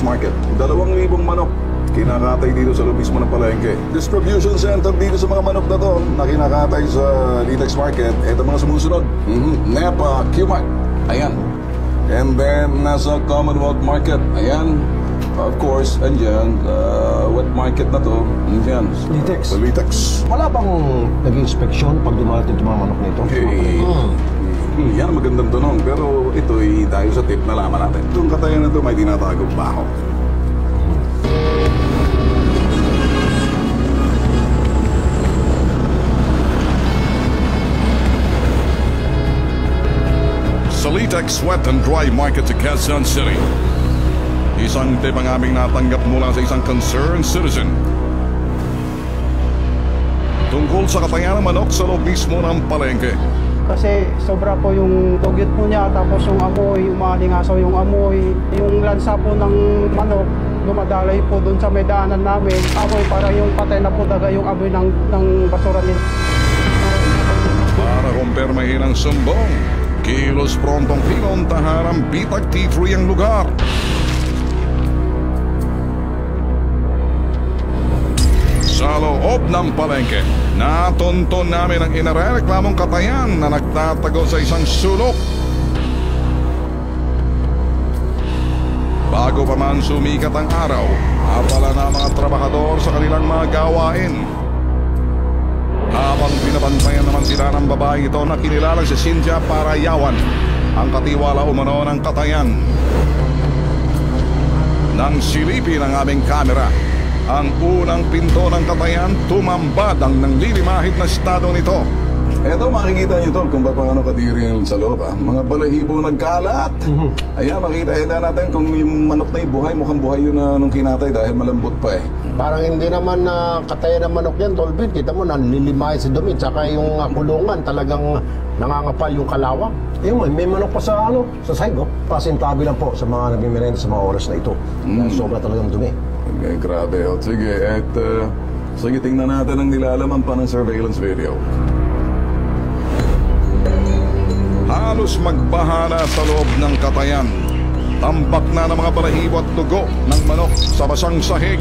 Litex Market. 2,000 manok kinakatay dito sa loob mismo ng palengke. Distribution center dito sa mga manok na to na kinakatay sa Litex Market. Ito mga sumusunod. NEPA, QMart. Ayan. And then, nasa Commonwealth Market. Ayan. Of course, andyan, wet market na to. Andyan. Litex. Litex. Wala bang nag-inspeksyon pag dumating itong mga manok nito? Yan ang magandang tanong. Pero ito'y dahil sa tip na laman natin. Itong katayan na to may tinatagong baho. Sa Litex Wet and Dry Market sa Quezon City. Isang tip ang aming natanggap mula sa isang concerned citizen tungkol sa katayan ng manok sa loob mismo ng palengke. Kasi sobra po yung dugyot po niya, tapos yung amoy, umalingasaw yung amoy. Yung lansa po ng manok, dumadalay po dun sa may daanan namin. Amoy, para yung patay na po daga yung amoy ng basura nila. Para kumpirmahin ang sumbong, kilos prontong pinuntahan ang Bitag T3 ang lugar. Sa loob ng palengke, natunton namin ang inareklamong katayan na nagtatago sa isang sulok. Bago pa man sumikat ang araw, apala na mga trabahador sa kanilang mga gawain. Habang binabantayan naman sila ng babae ito na kinilalang si Cynthia Parayawan, ang katiwala umano ng katayan. Nang silipin ang aming kamera, ang unang pinto ng katayan, tumambad ang nanglilimahit na estado nito. Eto, makikita nyo tol kung paano kadiri yan sa loob. Mga balahibo nagkalat. Ayan, makita natin kung yung manok na yung buhay, mukhang buhay yun na nung kinatay dahil malambot pa eh. Parang hindi naman na katayan ng manok yan, Tolbin. Kita mo, nanlilimahin si Dumit. Saka yung kulungan, talagang nangangapal yung kalawang. Ayun, may manok pa sa side, no? Pasintabi lang po sa mga nagmimerenda sa mga oras na ito. Sobra talagang dumi. Okay, grabe. O, sige, sige, tingnan natin ang nilalaman pa ng surveillance video. Halos magbahana sa loob ng katayan. Tambak na ng mga balahibo at dugo ng manok sa basang sahig.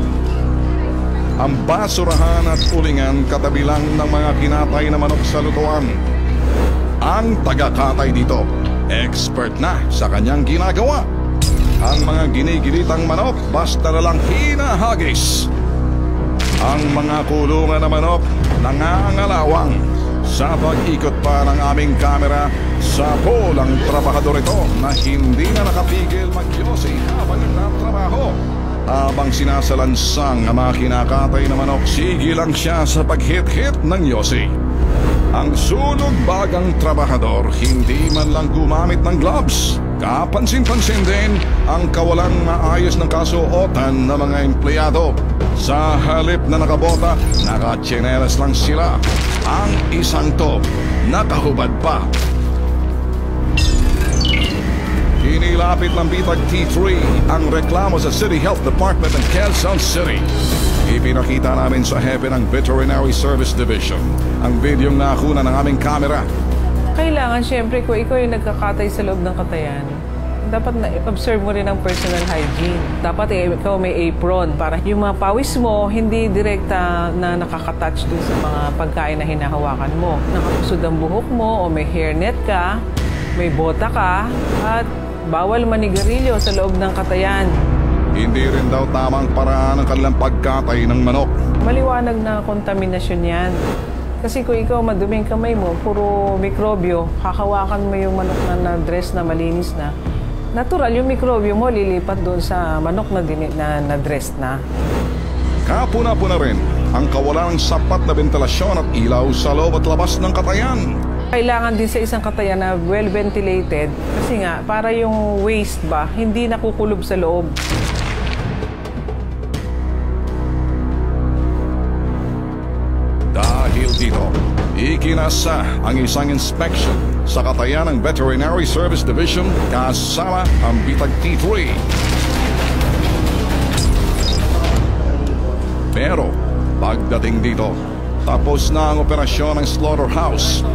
Ang basurahan at ulingan katabi lang ng mga kinatay na manok sa lutuan. Ang taga-katay dito, expert na sa kanyang ginagawa. Ang mga ginigilitang manok basta na lang hinahagis. Ang mga kulungan na manok nangangalawang. Sa pag-ikot pa ng aming kamera, sa polang trabahador ito na hindi na nakapigil magyosi habang nagtatrabaho. Habang sinasalansang ang mga kinakatay na manok, sige lang siya sa paghit-hit ng yosi. Ang sunog bagang trabahador, hindi man lang gumamit ng gloves. Kapansin-pansin din ang kawalang maayos ng kasuotan ng mga empleyado. Sa halip na nakabota, nakatsinelas lang sila. Ang isang to, nakahubad pa. Inilapit ng Bitag T3 ang reklamo sa City Health Department ng Quezon City. Ipinakita namin sa hepe ng Veterinary Service Division ang videong nakuna ng aming kamera. Kailangan siyempre kung ikaw yung nagkakatay sa loob ng katayan, dapat na-observe mo rin ang personal hygiene. Dapat ikaw may apron para yung mga pawis mo hindi direkta na nakakatouch dun sa mga pagkain na hinahawakan mo. Nakapusod ang buhok mo o may hairnet ka, may bota ka, at bawal manigarilyo sa loob ng katayan. Hindi rin daw tamang paraan ang kanilang pagkatay ng manok. Maliwanag na kontaminasyon yan. Kasi kung ikaw maduming kamay mo, puro mikrobyo, hakawakan mo yung manok na na-dress na malinis na, natural yung mikrobyo mo lilipat doon sa manok na na-dress na. Kapuna-puna rin ang kawalan ng sapat na ventilasyon at ilaw sa loob at labas ng katayan. Kailangan din sa isang katayan na well-ventilated kasi nga para yung waste ba hindi nakukulob sa loob. Dahil dito, ikinasa ang isang inspection sa katayan ng Veterinary Service Division kasama ang Bitag T3. Pero pagdating dito, tapos na ang operasyon ng slaughterhouse.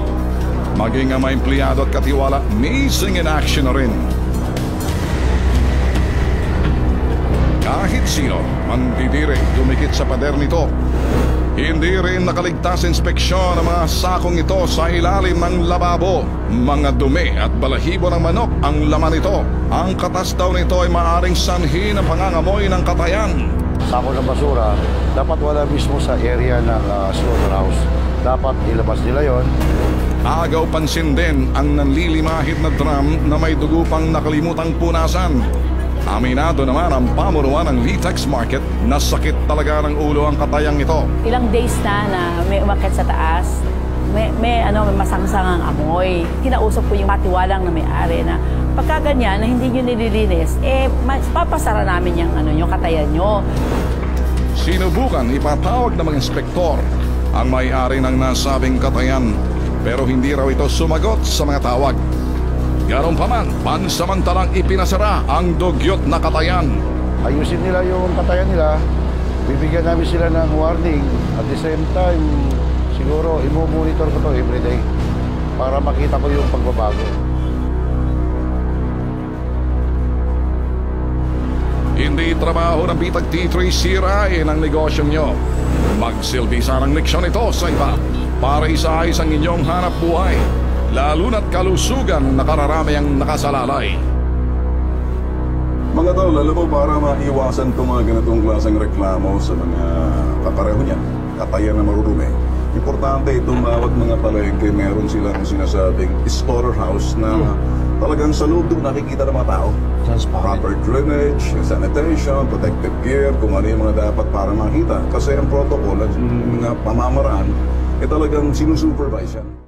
Maging ang mga empleyado at katiwala, missing in action na rin. kahit sino mandidire dumikit sa pader nito. Hindi rin nakaligtas sa inspeksyon ang mga sakong ito sa ilalim ng lababo. Mga dumi at balahibo ng manok ang laman nito. Ang katas daw nito ay maaaring sanhi ng pangangamoy ng katayan. Sako ng basura, dapat wala mismo sa area ng slaughterhouse. Dapat ilabas nila yon. Agaw pansin din ang nanlilimahid na drum na may dugo pang nakalimutang punasan. Aminado naman ang pamunuan ng Litex Market na sakit talaga ng ulo ang katayang ito. Ilang days na may umakyat sa taas, may masangsangang amoy. Kinausap ko yung matiwalang na may-ari na pagka ganyan na hindi nyo nililinis, papasara namin yung katayan nyo. Sinubukan ipatawag ng mga inspektor ang may-ari ng nasabing katayan, pero hindi raw ito sumagot sa mga tawag. Ganon pa man, pansamantalang ipinasara ang dugyot na katayan. Ayusin nila yung katayan nila, bibigyan namin sila ng warning. At the same time, siguro i-monitor ko to everyday para makita ko yung pagbabago. Hindi trabaho ng bitag T3 sirain ang negosyong nyo. Magsilbi sa ng leksyon ito sa iba para isaayos ang inyong hanap buhay, lalo na't kalusugan na kararami ang nakasalalay. Mga tol, alam mo, para maiwasan itong mga ganitong klaseng reklamo sa mga kapareho niyan, katayan na marurumi, importante itong bawat mga palengke meron silang sinasabing slaughterhouse na talagang sa loob doon nakikita ng mga tao. Proper drainage, sanitation, protective gear, kung ano yung mga dapat para makita. Kasi ang protocol at mga pamamaraan, talagang sinusupervise yan.